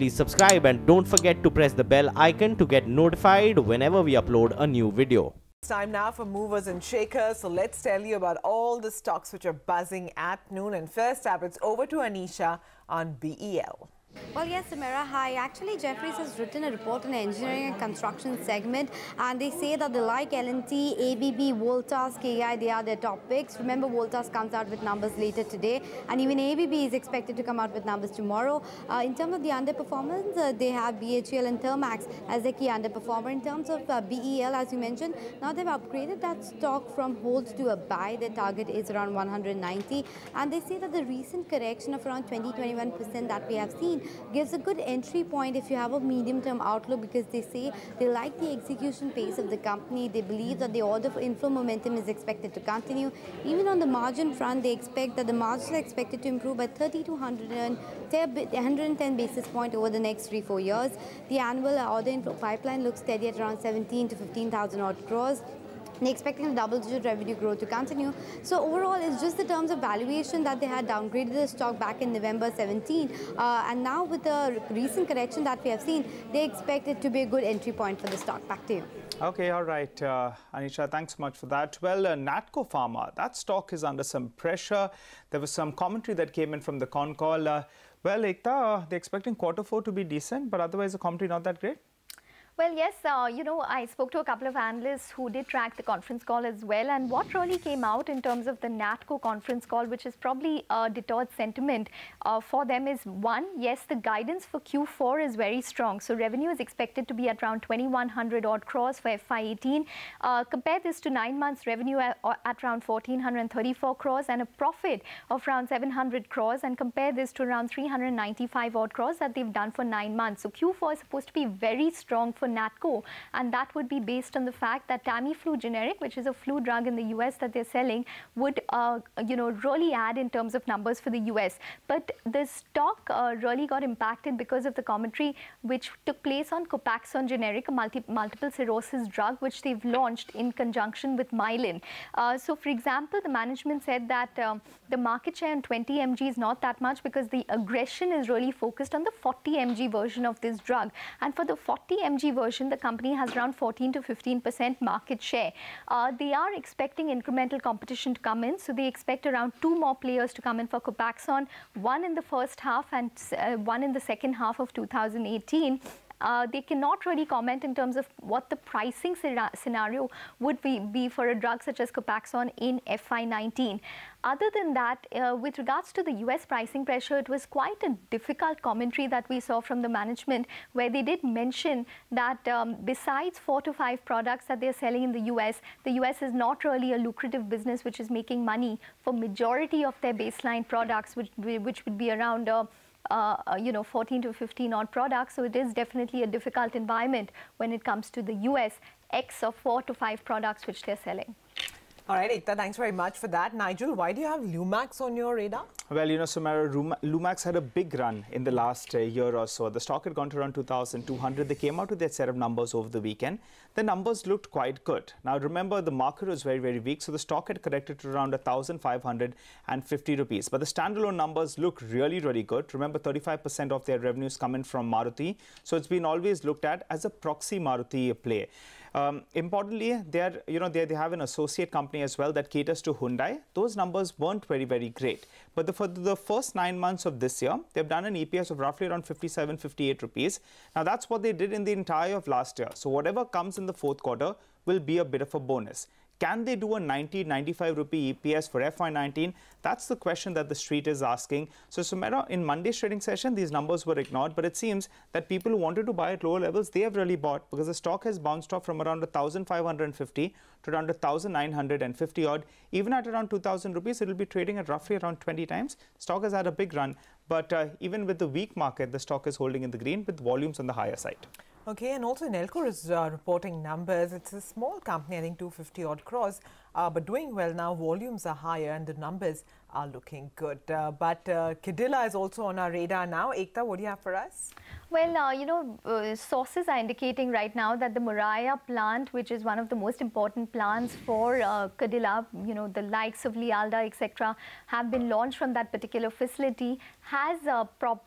please subscribe and don't forget to press the bell icon to get notified whenever we upload a new video. It's time now for movers and shakers. So let's tell you about all the stocks which are buzzing at noon. And first up, it's over to Anisha on BHEL. Well, yes, Samira. Hi. Actually, Jefferies has written a report on the engineering and construction segment, and they say that they like L&T, ABB, Voltas KEI, they are their top picks. Remember, Voltas comes out with numbers later today, and even ABB is expected to come out with numbers tomorrow. In terms of the underperformance, they have BHEL and Thermax as the key underperformer. In terms of BHEL, as you mentioned, now they've upgraded that stock from hold to a buy. Their target is around 190, and they say that the recent correction of around 20-21% that we have seen gives a good entry point if you have a medium-term outlook, because they say they like the execution pace of the company. They believe that the order inflow momentum is expected to continue. Even on the margin front, they expect that the margins are expected to improve by 30 to 110 basis points over the next 3-4 years. The annual order inflow pipeline looks steady at around 17 to 15,000 odd crores. They're expecting the double-digit revenue growth to continue. So overall, it's just the terms of valuation that they had downgraded the stock back in November 17. And now with the recent correction that we have seen, they expect it to be a good entry point for the stock. Back to you. Okay, all right, Anisha, thanks so much for that. Well, Natco Pharma, that stock is under some pressure. There was some commentary that came in from the con call. Well, Ekta, they're expecting Q4 to be decent, but otherwise the commentary not that great. Well, yes, I spoke to a couple of analysts who did track the conference call as well. And what really came out in terms of the Natco conference call, which is probably deterred sentiment for them, is one, yes, the guidance for Q4 is very strong. So revenue is expected to be at around 2,100 odd crores for FY18. Compare this to 9 months revenue at around 1,434 crores and a profit of around 700 crores. And compare this to around 395 odd crores that they've done for 9 months. So Q4 is supposed to be very strong for Natco, and that would be based on the fact that Tamiflu generic, which is a flu drug in the US that they're selling, would really add in terms of numbers for the US. But the stock really got impacted because of the commentary which took place on Copaxone generic, a multiple sclerosis drug which they've launched in conjunction with Mylan. So for example, the management said that the market share in 20 mg is not that much because the aggression is really focused on the 40 mg version of this drug, and for the 40 mg version, the company has around 14 to 15% market share. They are expecting incremental competition to come in, so they expect around 2 more players to come in for Copaxone, one in the first half and one in the second half of 2018. They cannot really comment in terms of what the pricing scenario would be for a drug such as Copaxone in FY19. Other than that, with regards to the US pricing pressure, it was quite a difficult commentary that we saw from the management, where they did mention that besides 4 to 5 products that they're selling in the US is not really a lucrative business which is making money for majority of their baseline products, which would be around 14 to 15 odd products. So it is definitely a difficult environment when it comes to the US, X of 4 to 5 products which they're selling. All right, Ekta, thanks very much for that. Nigel, why do you have Lumax on your radar? Well, Samara, Lumax had a big run in the last year or so. The stock had gone to around 2,200. They came out with their set of numbers over the weekend. The numbers looked quite good. Now, remember, the market was very, very weak, so the stock had corrected to around 1,550 rupees. But the standalone numbers look really, really good. Remember, 35% of their revenues come in from Maruti, so it's been always looked at as a proxy Maruti play. Importantly, they have an associate company as well that caters to Hyundai. Those numbers weren't very, very great. But for the first 9 months of this year, they've done an EPS of roughly around 57, 58 rupees. Now, that's what they did in the entire of last year. So whatever comes in the fourth quarter will be a bit of a bonus. Can they do a 90, 95 rupee EPS for FY19? That's the question that the street is asking. So, Sumera, in Monday's trading session, these numbers were ignored, but it seems that people who wanted to buy at lower levels, they have really bought, because the stock has bounced off from around 1,550 to around 1,950 odd. Even at around 2,000 rupees, it will be trading at roughly around 20 times. Stock has had a big run, but even with the weak market, the stock is holding in the green with volumes on the higher side. Okay, and also Nelco is reporting numbers. It's a small company, I think 250 odd crores, but doing well now. Volumes are higher and the numbers are looking good. But Cadila is also on our radar now. Ekta, what do you have for us? Well, sources are indicating right now that the Moraiya plant, which is one of the most important plants for Cadila, the likes of Lialda, etc., have been launched from that particular facility, has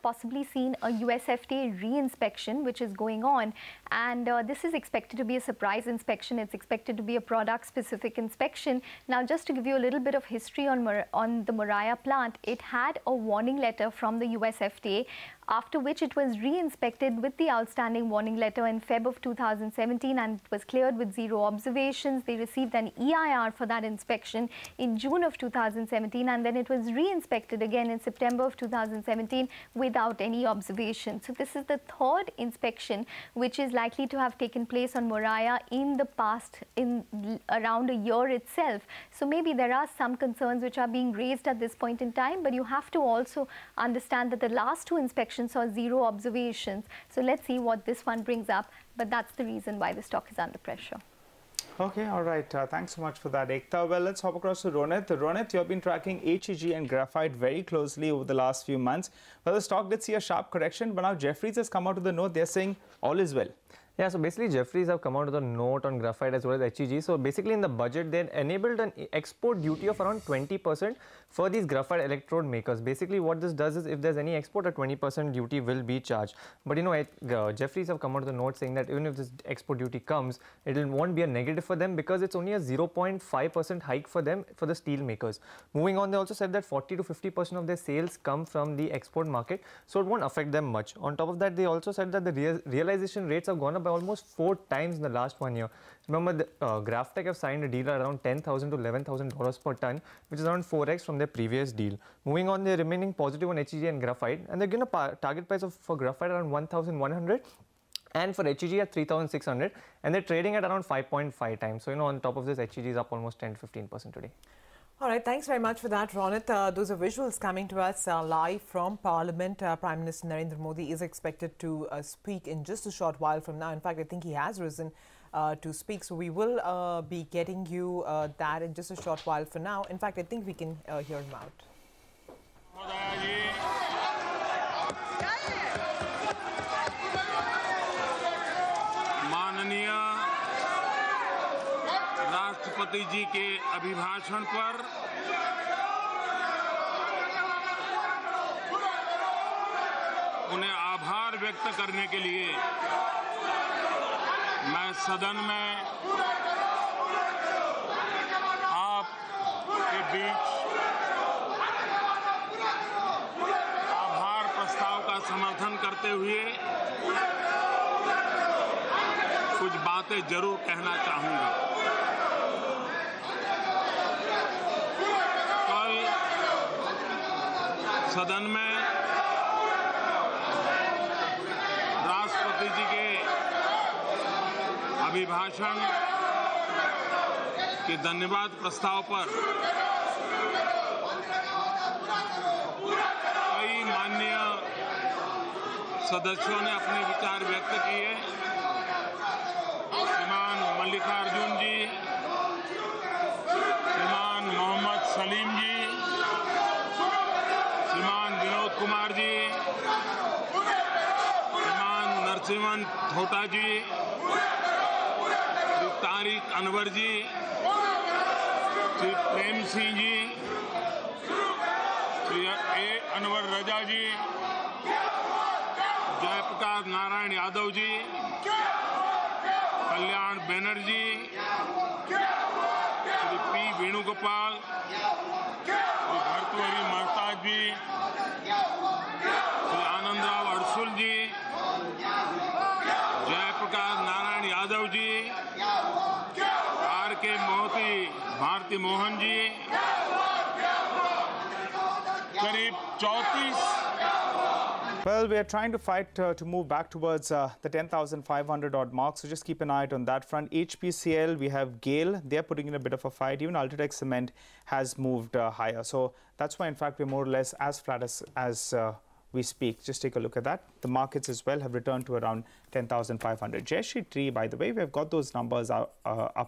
possibly seen a USFDA re-inspection, which is going on. And this is expected to be a surprise inspection. It's expected to be a product-specific inspection. Now, just to give you a little bit of history on the Moraiya plant, it had a warning letter from the USFDA, after which it was re-inspected with the outstanding warning letter in Feb of 2017, and it was cleared with 0 observations. They received an EIR for that inspection in June of 2017, and then it was re-inspected again in September of 2017 without any observations. So this is the third inspection which is likely to have taken place on Moraiya in the past, in around a year itself. So maybe there are some concerns which are being raised at this point in time, but you have to also understand that the last 2 inspections saw 0 observations. So let's see what this one brings up, but that's the reason why the stock is under pressure. Okay, all right. Thanks so much for that, Ekta. Well, let's hop across to Ronit. Ronit, you've been tracking HEG and graphite very closely over the last few months. Well, the stock did see a sharp correction, but now Jefferies has come out with a note. They're saying all is well. Yeah, so basically Jefferies have come out with a note on graphite as well as HEG. So basically in the budget, they enabled an export duty of around 20% for these graphite electrode makers. Basically what this does is if there's any export, a 20% duty will be charged. But Jefferies have come out with a note saying that even if this export duty comes, it won't be a negative for them because it's only a 0.5% hike for them, for the steel makers. Moving on, they also said that 40 to 50% of their sales come from the export market, so it won't affect them much. On top of that, they also said that the realization rates have gone up by almost 4 times in the last 1 year. Remember, the GrafTech have signed a deal at around $10,000 to $11,000 per ton, which is around 4x from their previous deal. Moving on, they're remaining positive on HEG and graphite, and they're given a target price for graphite around 1,100. And for HEG at 3,600, and they're trading at around 5.5 times. So, on top of this, HEG is up almost 10 to 15% today. All right, thanks very much for that, Ronit. Those are visuals coming to us live from Parliament. Prime Minister Narendra Modi is expected to speak in just a short while from now. In fact, I think he has risen to speak. So we will be getting you that in just a short while for now. In fact, I think we can hear him out. राष्ट्रपति जी के अभिभाषण पर उन्हें आभार व्यक्त करने के लिए मैं सदन में आपके बीच आभार प्रस्ताव का समर्थन करते हुए कुछ बातें जरूर कहना चाहूंगा। कल सदन में राष्ट्रपति जी के अभिभाषण के धन्यवाद प्रस्ताव पर कई माननीय सदस्यों ने अपने विचार व्यक्त किए। श्रीमान मल्लिकार्जुन जी, श्रीमान मोहम्मद सलीम जी, श्रीमान Vinod Kumar ji, Shriman Narasimhan Thota ji, Shri Tariq Anwar ji, Shri Prem Singh ji, Shri A Anwar Raza ji, Jayaprakash Narayan Yadav ji, Kalyan Banerjee, Shri P Venugopal, Shri Bhartruhari Mahtab ji, Shri Anandrao Adsul ji, Jayaprakash Narayan Yadav ji, R K Mohati Bharti Mohan ji, करीब 34। Well, we are trying to fight to move back towards the 10,500 odd mark. So just keep an eye on that front. HPCL, we have GAIL. They're putting in a bit of a fight. Even Ultratech Cement has moved higher. So that's why, in fact, we're more or less as flat as we speak. Just take a look at that. The markets as well have returned to around 10,500. Jefferies Tree, by the way, we've got those numbers up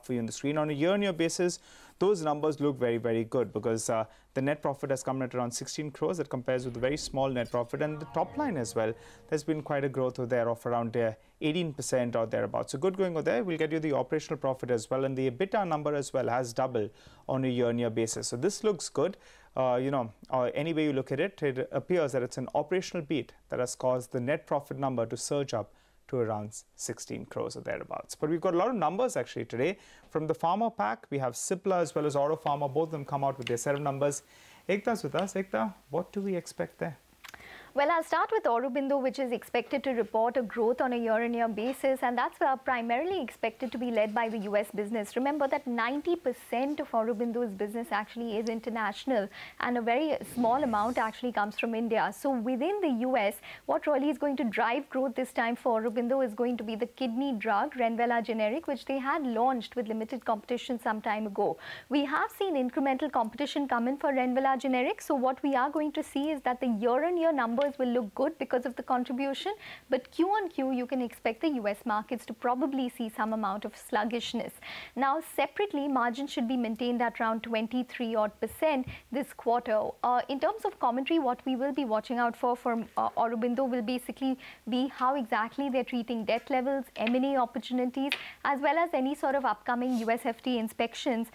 for you on the screen. On a year-on-year basis, those numbers look very, very good because the net profit has come at around 16 crores. That compares with a very small net profit. And the top line as well, there's been quite a growth over there of around 18% or thereabouts. So good going over there. We'll get you the operational profit as well. And the EBITDA number as well has doubled on a year-on-year basis. So this looks good. Any way you look at it, it appears that it's an operational beat that has caused the net profit number to surge up to around 16 crores or thereabouts. But we've got a lot of numbers actually today. From the Pharma pack, we have Cipla as well as Auto Pharma. Both of them come out with their set of numbers. Ekta's with us. Ekta, what do we expect there? Well, I'll start with Aurobindo, which is expected to report a growth on a year-on-year basis, and that's primarily expected to be led by the US business. Remember that 90% of Aurobindo's business actually is international, and a very small amount actually comes from India. So within the US, what really is going to drive growth this time for Aurobindo is going to be the kidney drug, Renvela generic, which they had launched with limited competition some time ago. We have seen incremental competition come in for Renvela generic, so what we are going to see is that the year-on-year numbers will look good because of the contribution, but Q on Q, you can expect the US markets to probably see some amount of sluggishness. Now, separately, margins should be maintained at around 23% this quarter. In terms of commentary, what we will be watching out for Aurobindo will basically be how exactly they're treating debt levels, M&A opportunities, as well as any sort of upcoming US FTA inspections,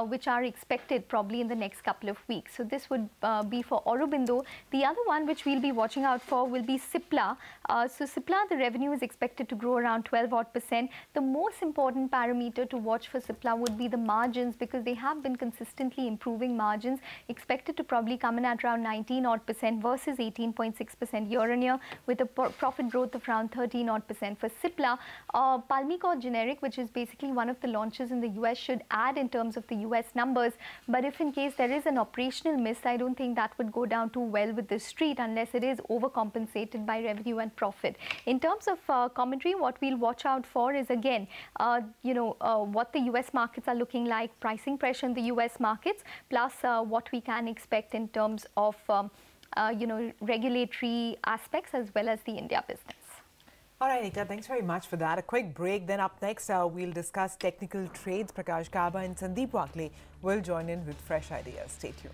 which are expected probably in the next couple of weeks. So this would be for Aurobindo. The other one which we'll be watching out for will be Cipla. So Cipla, the revenue is expected to grow around 12%. The most important parameter to watch for Cipla would be the margins, because they have been consistently improving margins, expected to probably come in at around 19% versus 18.6% year-on-year, with a profit growth of around 13% for Cipla. Pulmicort generic, which is basically one of the launches in the US, should add in terms of the US numbers. But if in case there is an operational miss, I don't think that would go down too well with the street unless it is overcompensated by revenue and profit. In terms of commentary, what we'll watch out for is again, what the US markets are looking like, pricing pressure in the US markets, plus what we can expect in terms of regulatory aspects as well as the India business. All right, Ekta, thanks very much for that. A quick break. Then up next, we'll discuss technical trades. Prakash Kaba and Sandeep Wakle will join in with fresh ideas. Stay tuned.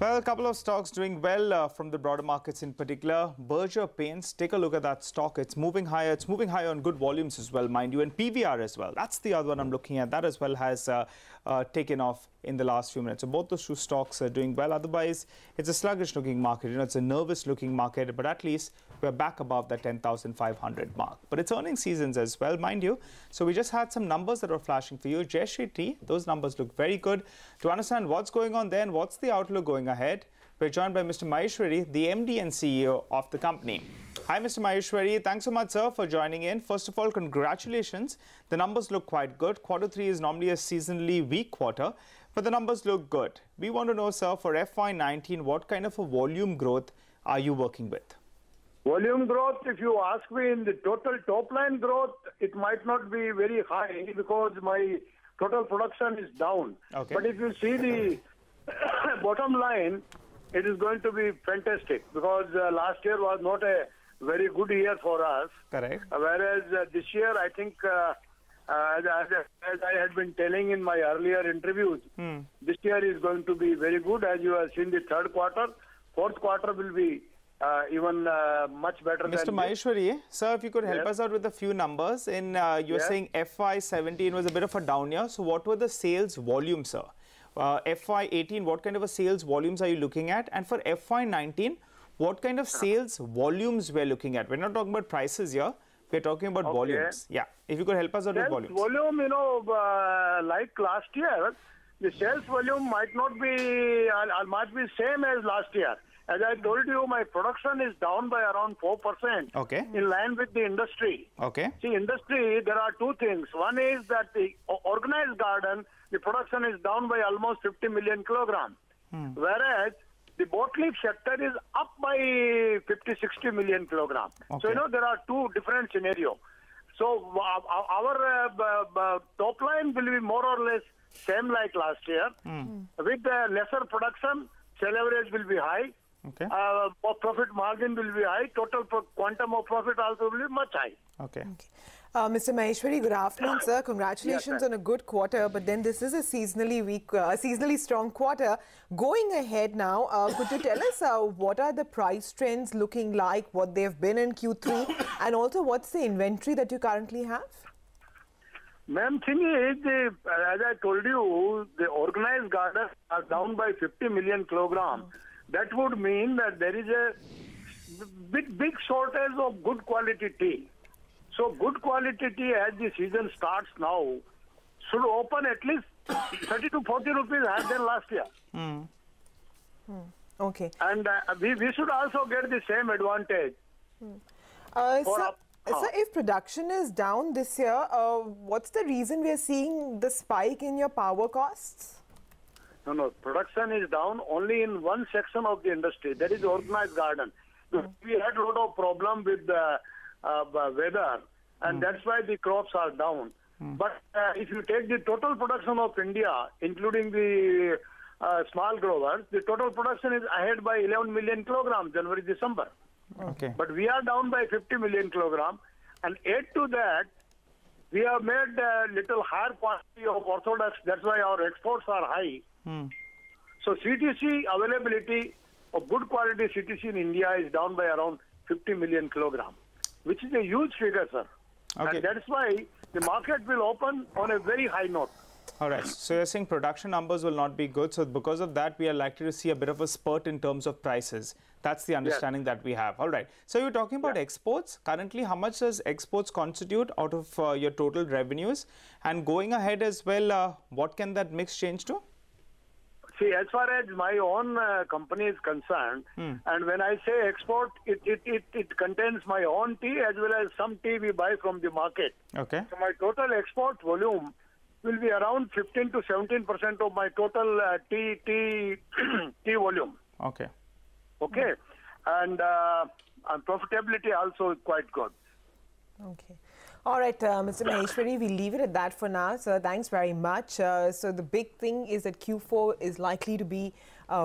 Well, a couple of stocks doing well from the broader markets in particular. Berger Paints, take a look at that stock. It's moving higher. It's moving higher on good volumes as well, mind you. And PVR as well. That's the other one I'm looking at. That as well has taken off in the last few minutes. So both those two stocks are doing well. Otherwise, it's a sluggish looking market. It's a nervous looking market. But at least we're back above the 10,500 mark. But it's earnings seasons as well, mind you. So we just had some numbers that were flashing for you. Jefferies, those numbers look very good. To understand what's going on there and what's the outlook going ahead, we're joined by Mr. Maheshwari, the MD and CEO of the company. Hi, Mr. Maheshwari. Thanks so much, sir, for joining in. First of all, congratulations. The numbers look quite good. Q3 is normally a seasonally weak quarter, but the numbers look good. We want to know, sir, for FY19, what kind of a volume growth are you working with? Volume growth, if you ask me, in the total top-line growth, it might not be very high because my total production is down. Okay. But if you see the bottom line, it is going to be fantastic because last year was not a very good year for us. Correct. Whereas this year, I think, as I had been telling in my earlier interviews, this year is going to be very good. As you have seen the third quarter, fourth quarter will be even much better than Mr. Maheshwari, sir, if you could help Yes. us out with a few numbers. You're saying FY17 was a bit of a down year. So what were the sales volumes, sir? FY18, what kind of a sales volumes are you looking at? And for FY19, what kind of sales volumes we're looking at? We're not talking about prices here. We're talking about volumes. Yeah. If you could help us out with volumes. Volume, like last year, the sales volume might not be same as last year. As I told you, my production is down by around 4%. Okay. In line with the industry. Okay. See, industry, there are two things. One is that the organized garden, the production is down by almost 50 million kilograms. Whereas the bottling sector is up by 50-60 million kilograms. Okay. So, there are two different scenarios. So, our top line will be more or less same like last year. With lesser production, sale average will be high. Okay. Profit margin will be high. Total quantum of profit also will be much high. Okay. Mr. Maheshwari, good afternoon, sir. Congratulations Yes, on a good quarter, but then this is a seasonally strong quarter. Going ahead now, could you tell us what are the price trends looking like, what they've been in Q3, and also what's the inventory that you currently have? Ma'am, thing is, as I told you, the organized gardens are down by 50 million kilograms. That would mean that there is a big shortage of good quality tea. So good quality tea, as the season starts now, should open at least 30 to 40 rupees higher than last year. Okay. And we should also get the same advantage. Sir, if production is down this year, what's the reason we are seeing the spike in your power costs? No, production is down only in one section of the industry, that is organized garden. We had a lot of problem with the weather, and that's why the crops are down. But if you take the total production of India, including the small growers, the total production is ahead by 11 million kilograms, January-December. Okay. But we are down by 50 million kilograms, and add to that, we have made a little higher quantity of orthodox. That's why our exports are high. So CTC availability of good quality CTC in India is down by around 50 million kilograms, which is a huge figure, sir. Okay. And that's why the market will open on a very high note. All right. So you're saying production numbers will not be good. So because of that, we are likely to see a bit of a spurt in terms of prices. That's the understanding that we have. All right. So you're talking about exports. Currently, how much does exports constitute out of your total revenues? And going ahead as well, what can that mix change to? See, as far as my own company is concerned, and when I say export, it contains my own tea as well as some tea we buy from the market. Okay. So my total export volume will be around 15 to 17% of my total tea volume. Okay. Okay. And profitability also is quite good. Okay. All right, Mr. Maheshwari, we'll leave it at that for now. So thanks very much. So the big thing is that Q4 is likely to be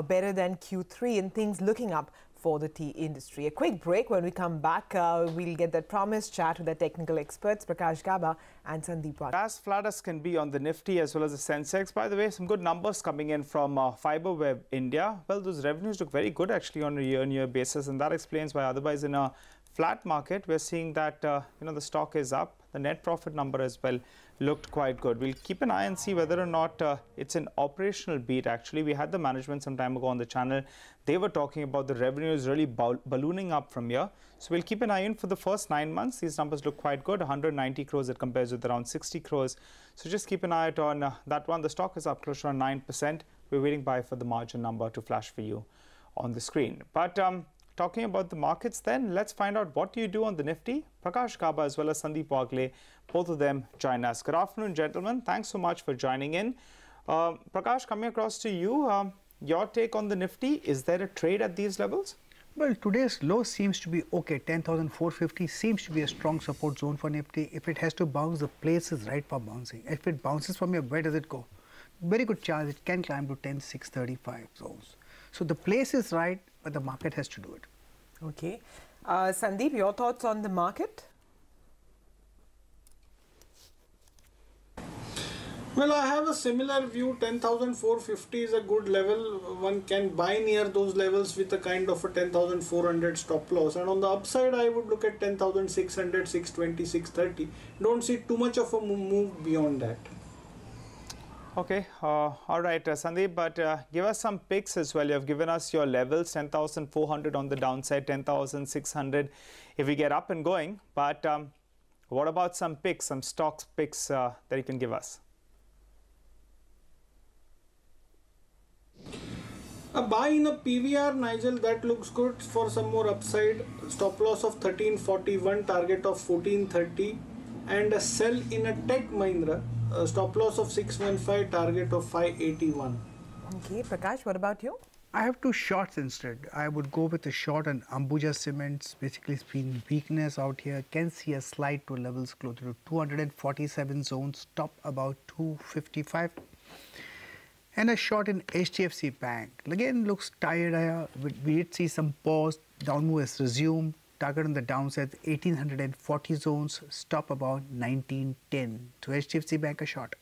better than Q3 and things looking up for the tea industry. A quick break. When we come back, we'll get that promised chat with the technical experts, Prakash Gaba and Sandeep Raj. As flat as can be on the Nifty as well as the Sensex. By the way, some good numbers coming in from Fiberweb India. Well, those revenues look very good actually on a year-on-year basis, and that explains why otherwise in a flat market, we're seeing that the stock is up. The net profit number as well looked quite good. We'll keep an eye and see whether or not it's an operational beat. Actually, we had the management some time ago on the channel. They were talking about the revenues really ballooning up from here. So we'll keep an eye in for the first 9 months. These numbers look quite good. 190 crores. It compares with around 60 crores. So just keep an eye out on that one. The stock is up close to 9%. We're waiting for the margin number to flash for you on the screen. But talking about the markets then, let's find out what do you do on the Nifty. Prakash Gaba as well as Sandeep Wagle, both of them join us. Good afternoon, gentlemen. Thanks so much for joining in. Prakash, coming across to you, your take on the Nifty. Is there a trade at these levels? Well, today's low seems to be okay. 10,450 seems to be a strong support zone for Nifty. If it has to bounce, the place is right for bouncing. If it bounces from here, where does it go? Very good chance it can climb to 10,635 zones. So the place is right, but the market has to do it. Okay. Sandeep, your thoughts on the market? Well, I have a similar view. 10,450 is a good level. One can buy near those levels with a kind of a 10,400 stop loss. And on the upside, I would look at 10,600, 620, 630. Don't see too much of a move beyond that. Okay, all right, Sandeep, but give us some picks as well. You have given us your levels, 10,400 on the downside, 10,600 if we get up and going. But what about some picks, some stocks picks that you can give us? A buy in a PVR, Nigel, that looks good for some more upside. Stop loss of 1341, target of 1430. And a sell in a Tech Mahindra. Stop loss of 615, target of 581. Okay, Prakash, what about you? I have two shorts instead. I would go with a short on Ambuja Cements. Basically, it's been weakness out here. Can see a slide to levels closer to 247 zones, top about 255. And a short in HDFC Bank. Again, looks tired here. We did see some pause. Down move has resumed. Target on the downside 1840 zones. Stop about 1910. To HDFC Bank a short.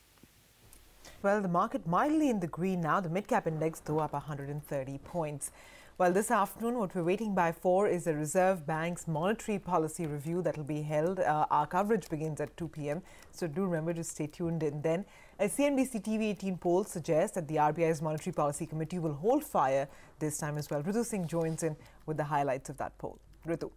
Well, the market mildly in the green now. The mid-cap index though up 130 points. Well, this afternoon, what we're waiting by for is the Reserve Bank's monetary policy review that will be held. Our coverage begins at 2 p.m. So do remember to stay tuned in then. A CNBC TV18 poll suggests that the RBI's Monetary Policy Committee will hold fire this time as well. Ritu Singh joins in with the highlights of that poll. Ritu.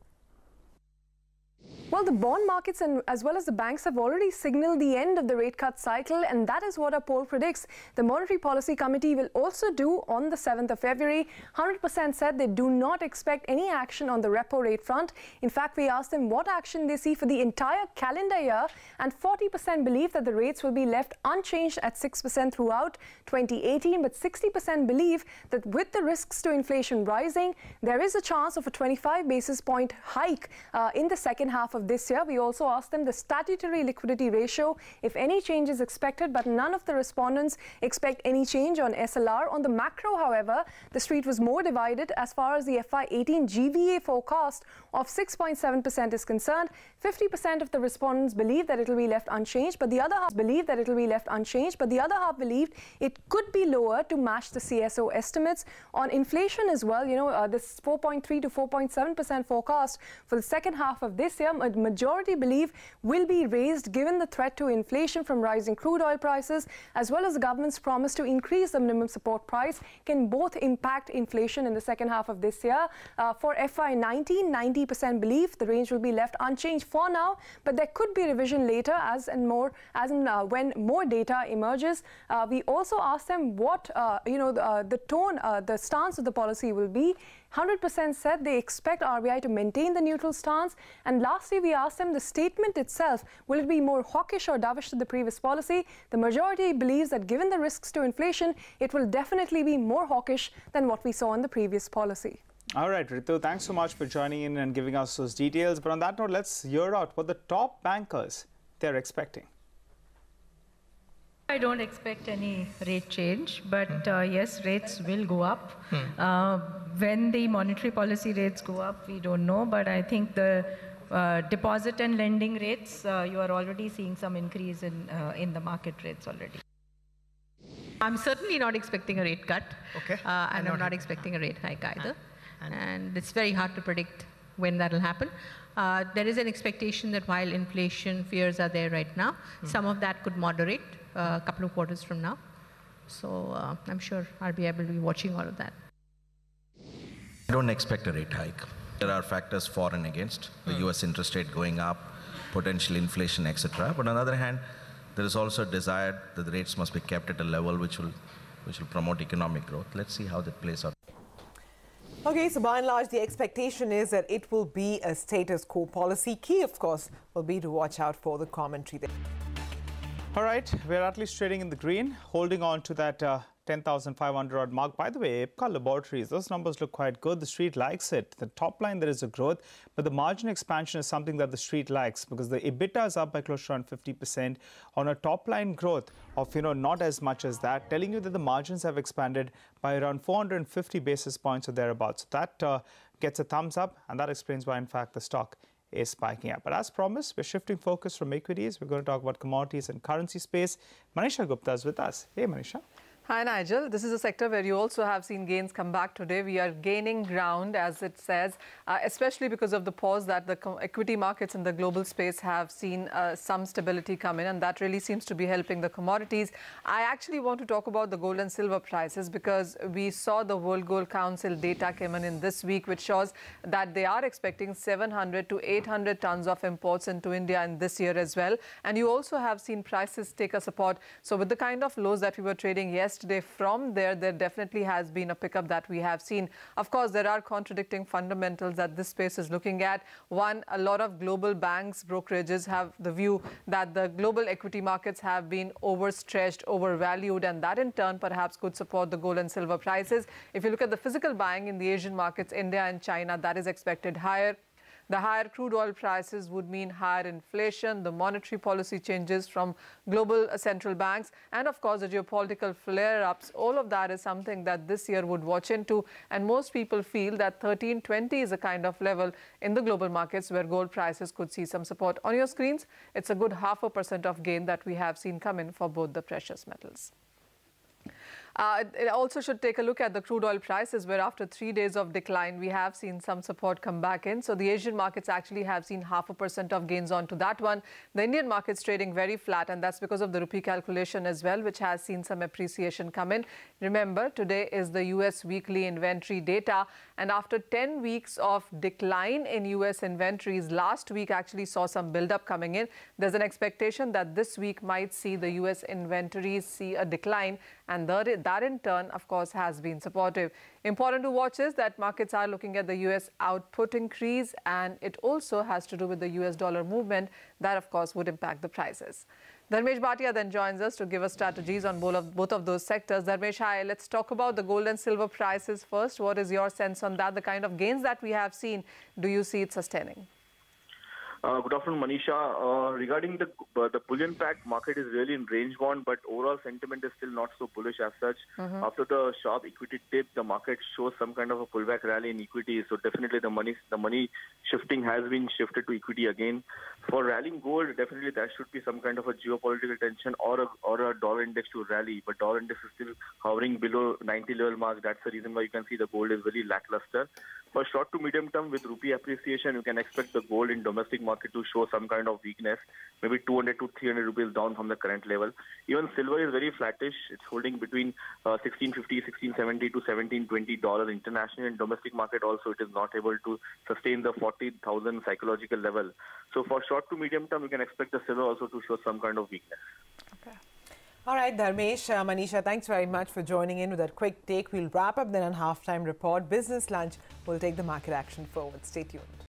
Well, the bond markets and as well as the banks have already signaled the end of the rate cut cycle, and that is what our poll predicts. The Monetary Policy Committee will also do on the 7th of February. 100% said they do not expect any action on the repo rate front. In fact, we asked them what action they see for the entire calendar year, and 40% believe that the rates will be left unchanged at 6% throughout 2018, but 60% believe that with the risks to inflation rising, there is a chance of a 25 basis point hike in the second half of this year. We also asked them the statutory liquidity ratio, if any change is expected, but none of the respondents expect any change on SLR. On the macro, however, the street was more divided as far as the FY18 GVA forecast of 6.7% is concerned. 50% of the respondents believe that it will be left unchanged, but the other half believe that it will be left unchanged, but the other half believed it could be lower to match the CSO estimates. On inflation as well, this 4.3 to 4.7% forecast for the second half of this year, a majority believe will be raised given the threat to inflation from rising crude oil prices, as well as the government's promise to increase the minimum support price can both impact inflation in the second half of this year. For FY19, 90% believe the range will be left unchanged for now, but there could be revision later when more data emerges. We also asked them what the stance of the policy will be. 100% said they expect RBI to maintain the neutral stance. And lastly, we asked them the statement itself, will it be more hawkish or dovish to the previous policy? The majority believes that given the risks to inflation, it will definitely be more hawkish than what we saw in the previous policy. All right, Ritu, thanks so much for joining in and giving us those details. But on that note, let's hear out what the top bankers they're expecting. I don't expect any rate change, but yes, rates will go up. When the monetary policy rates go up, we don't know, but I think the deposit and lending rates, you are already seeing some increase in the market rates already. I'm certainly not expecting a rate cut, and I'm not expecting a rate hike either. And it's very hard to predict when that will happen. There is an expectation that while inflation fears are there right now, some of that could moderate a couple of quarters from now. So I'm sure RBI will be watching all of that. I don't expect a rate hike. There are factors for and against, the US interest rate going up, potential inflation, etc. But on the other hand, there is also a desire that the rates must be kept at a level which will promote economic growth. Let's see how that plays out. Okay, so by and large, the expectation is that it will be a status quo policy. Key, of course, will be to watch out for the commentary there. All right, we're at least trading in the green, holding on to that 10,500 odd mark. By the way, Ipca Laboratories, those numbers look quite good. The street likes it. The top line, there is a growth, but the margin expansion is something that the street likes because the EBITDA is up by close to around 50% on a top line growth of, not as much as that, telling you that the margins have expanded by around 450 basis points or thereabouts. So that gets a thumbs up, and that explains why, in fact, the stock is spiking up. But as promised, we're shifting focus from equities. We're going to talk about commodities and currency space. Manisha Gupta is with us. Hey, Manisha. Hi, Nigel. This is a sector where you also have seen gains come back today. We are gaining ground, as it says, especially because of the pause that the equity markets in the global space have seen some stability come in, and that really seems to be helping the commodities. I actually want to talk about the gold and silver prices because we saw the World Gold Council data came in this week, which shows that they are expecting 700 to 800 tons of imports into India in this year as well. And you also have seen prices take a support. So with the kind of lows that we were trading yesterday, from there definitely has been a pickup that we have seen. Of course, there are contradicting fundamentals that this space is looking at. One, a lot of global banks, brokerages have the view that the global equity markets have been overstretched, overvalued, and that in turn perhaps could support the gold and silver prices. If you look at the physical buying in the Asian markets, India and China, that is expected higher. The higher crude oil prices would mean higher inflation, the monetary policy changes from global central banks, and of course the geopolitical flare-ups. All of that is something that this year would watch into, and most people feel that 1320 is a kind of level in the global markets where gold prices could see some support. On your screens, it's a good 0.5% of gain that we have seen come in for both the precious metals. It also should take a look at the crude oil prices, where after 3 days of decline, we have seen some support come back in. So the Asian markets actually have seen 0.5% of gains onto that one. The Indian markets trading very flat, and that's because of the rupee calculation as well, which has seen some appreciation come in. Remember, today is the US weekly inventory data, and after 10 weeks of decline in US inventories, last week actually saw some build-up coming in. There's an expectation that this week might see the US inventories see a decline, and that in turn, of course, has been supportive. Important to watch is that markets are looking at the US output increase, and it also has to do with the US dollar movement. That, of course, would impact the prices. Dharmesh Bhatia then joins us to give us strategies on both of those sectors. Dharmesh, hi, let's talk about the gold and silver prices first. What is your sense on that? The kind of gains that we have seen, do you see it sustaining? Good afternoon, Manisha. Regarding the bullion pack, market is really in range bound, but overall sentiment is still not so bullish as such. After the sharp equity dip, the market shows some kind of a pullback rally in equity. So definitely the money shifting has been shifted to equity again. For rallying gold, definitely there should be some kind of a geopolitical tension or a dollar index to rally. But dollar index is still hovering below 90 level mark. That's the reason why you can see the gold is very lackluster. For short to medium term, with rupee appreciation, you can expect the gold in domestic market to show some kind of weakness, maybe 200 to 300 rupees down from the current level. Even silver is very flattish. It's holding between $16.50, $16.70 to $17.20 international. And domestic market also, it is not able to sustain the 40,000 psychological level. So for short to medium term, you can expect the silver also to show some kind of weakness. Okay. All right, Dharmesh, Manisha, thanks very much for joining in with that quick take. We'll wrap up then on Halftime Report. Business Lunch will take the market action forward. Stay tuned.